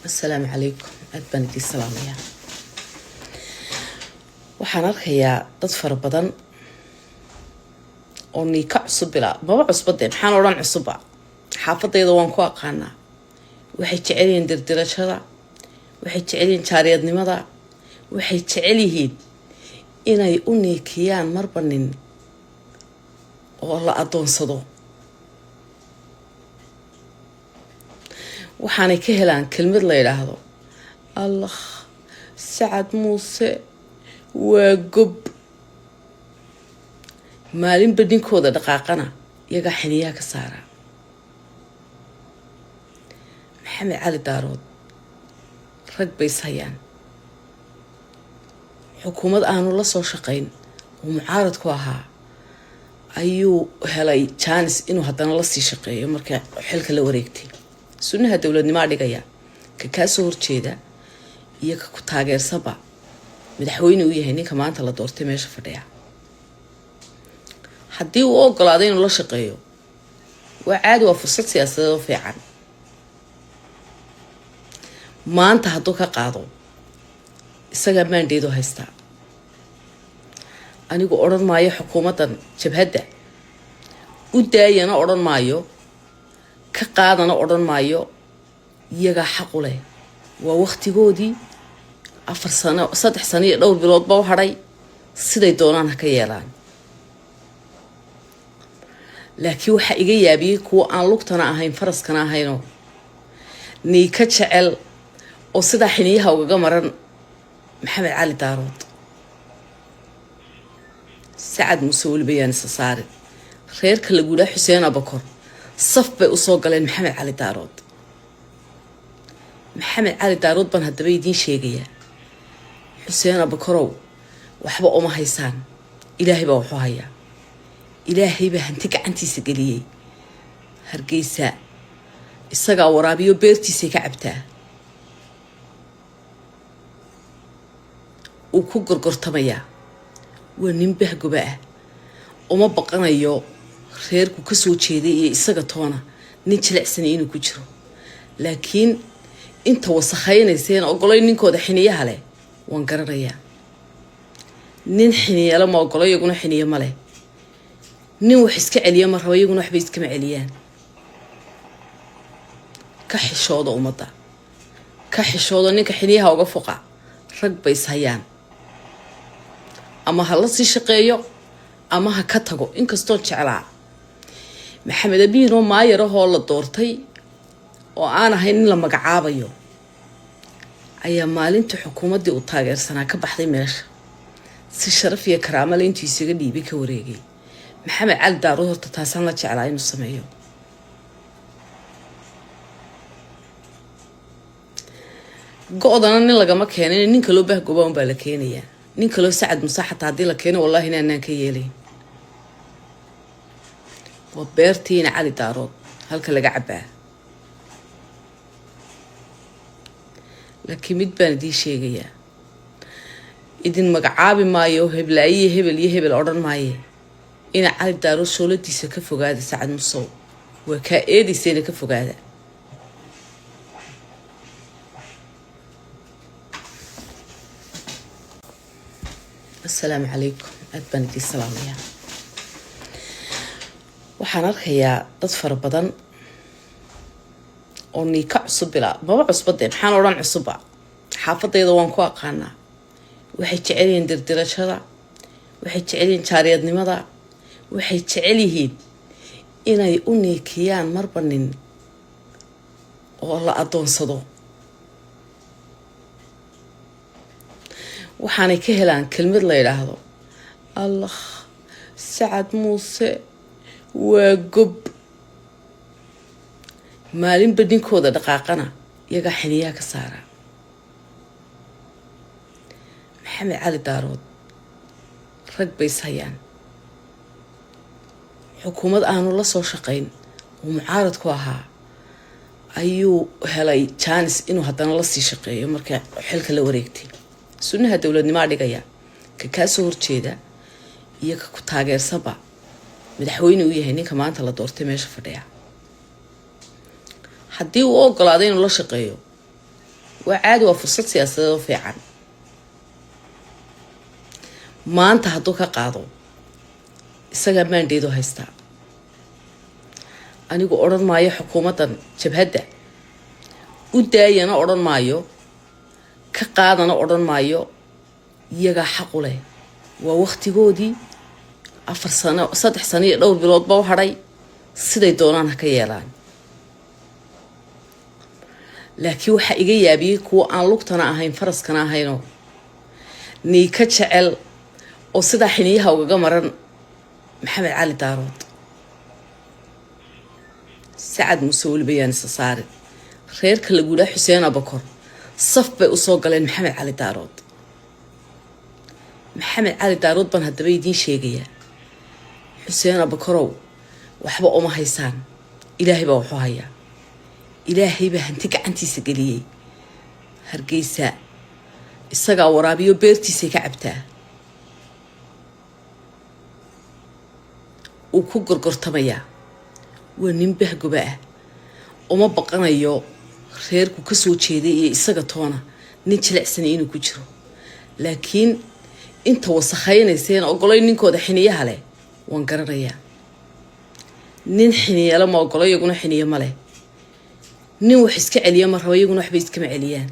السلام عليكم أدبنتي السلام يا waxaan arkayaa dad fara badan oo niika cusub bila baba cusbadeen waxaan oran cusuba xaafadayda waan ku aqaanaa waxay jecel yihiin dirdirashada waxay jecel yihiin jaariyadnimada waxay jecel yihiin inay u niikiyaan marba nin oo la adoonsado waxaanay ka helaan kelmad la yiraahdo allah Sacad Muuse waa gob maalin badinkooda dhaqaaqana iyaga xiniyaa ka saara Maxamed Cali Daarood rag bay sayaan xukuumad aanu la soo shaqayn oo mucaarad ku ahaa ayuu helay chance inuu haddana la sii shaqeeyo marka xilka la wareegtay sunnaha dawladnimo dhigaya ka soo horjeeda iyo ka ku taageersaba madaxweyne uu yahay ninka maanta la doortay meesha fadhiya haddii uu ogolaaday inuu la shaqeeyo waa caadi waa fursad siyaasadeed oo fiican maanta hadduu ka qaado isaga maandeedu haysta anigu oran maayo xukuumadan jabhadda u daayana oran maayo ka qaadana oran maayo iyaga xaq u leh waa waqtigoodii 4 sano 3 sano iyo dhowr bilood baa haray siday doonaan ka yeelaan laakiin waxa iga yaabiyay kuwa aan lugtana ahayn faraskana ahayno ni ka jecel oo sida xiniyaha uga maran Maxamed Cali Daarood Sacad Muuse bayaan saari reerka lagu leeyahay Xuseen Abakor saf bay u soo galeen Maxamed Cali Daarood Maxamed Cali Daarood ban hadaba idin sheegaya Xuseen Abakorow waxba uma haysaan Ilaahay baa wuxuu hayaa Ilaahay baa hanti gacantiisa galiyay Hargeysa isaga waraabiyo beertiisa ka cabtaa uu ku gorgortamaya waa nin bahgoba ah uma baqanayo reerku ka soo jeeday iyo isaga toona nin jilicsan inuu ku jiro laakiin inta wasakhaynaysan ogolay ninkooda xiniyaha leh waan garanayaa nin xiniyala ma ogolay iyaguna xiniya ma leh nin wax iska celiya ma rabo iyaguna waxba iska ma celiyaan ka xishooda umada ka xishooda ninka xiniyaha uga foqa rag bay sayaan ama hala si shaqeeyo ama ha ka tago inkastoo jeclaa Maxamed Abiino maayarahoo la doortay oo aan ahayn in la magacaabayo ayaa maalinta xukuumadii u taageersanaa ka baxday meesha si sharaf iyo karaamo leh intii isaga dhiibay ka wareegay Maxamed Cali Daarood horta taasaan la jeclaa inuu sameeyo go'dana nin lagama keenin ninka loo bahgoba baa la keenayaa ninka loo Sacad Muuse xataa hadii la keeno wallahi inaan ka yeelay waa beertiina Cali Daarood halka laga cabaa laakiin mid baan idin sheegayaa idin magacaabi maayo heblaaye hebel iyo hebel oran maayo ina Cali Daarood sooladiisa ka fogaada Sacad Muuse waa ka eedisayna ka fogaada السلام عليكم أدبنتي السلام يا waxaan arkayaa dad fara badan oo niika cusub bila baba cusbadeen waxaan oran cusuba xaafadayda waan ku aqaanaa waxay jecel yihiin dirdirashada waxay jecel yihiin jaariyadnimada waxay jecel yihiin inay u niikiyaan marba nin oo la adoonsado waxaanay ka helaan kelmad la yiraahdo allah Sacad Muuse waa gob maalin badinkooda dhaqaaqana iyaga xiniyaa ka saara Maxamed Cali Daarood rag bay sayaan xukuumad aanu la soo shaqayn oo mucaarad ku ahaa ayuu helay chance inuu haddana la sii shaqeeyo marka xilka la wareegtay sunnaha dawladnimo dhigaya ka soo horjeeda iyo ka ku taageersaba madaxweyne uu yahay ninka maanta la doortay meesha fadhiya haddii uu ogolaaday inuu la shaqeeyo وعادي وفرصة سياسة في عن ما أنت هدوك قاضو isaga maandheedu haystaa anigu odhan maayo xukuumaddan jabhadda u daayana odhan maayo ka qaadana odhan maayo iyagaa xaq u leh waa waqtigoodii 4 sano 3 sano iyo dhowr biloodba u hadhay siday doonaan ha ka yeelaan laakiin waxaa iga yaabiyey kuwa aan lugtana ahayn faraskana ahaynoo nii ka jecel oo sidaa xiniyaha ugaga maran محمد علي دارود سعد مسؤول بيان سصاري خير كل جوله حسين أبو بكر صف بأسوق لين محمد علي دارود محمد علي دارود بن هالدبي دين شيقية حسين أبو بكر وحبا أم هيسان إلهي بوحوهيا إلهي بهنتك أنتي سجلية هرجيسا السجا ورابيو بيرتي سكعبته وكو قرقرتميا وننبه قباه وما بقنايو خيركو كسو جيدي iyo isaga toona nin jilicsan inuu ku jiro laakiin inta wasakhaynayeen ogolay ninkooda xiniyaha leh waan garanayaa nin xiniya la ma ogolay iyaguna xiniya ma leh nin wax iska celiya ma rabo iyaguna waxba iska ma celiyaan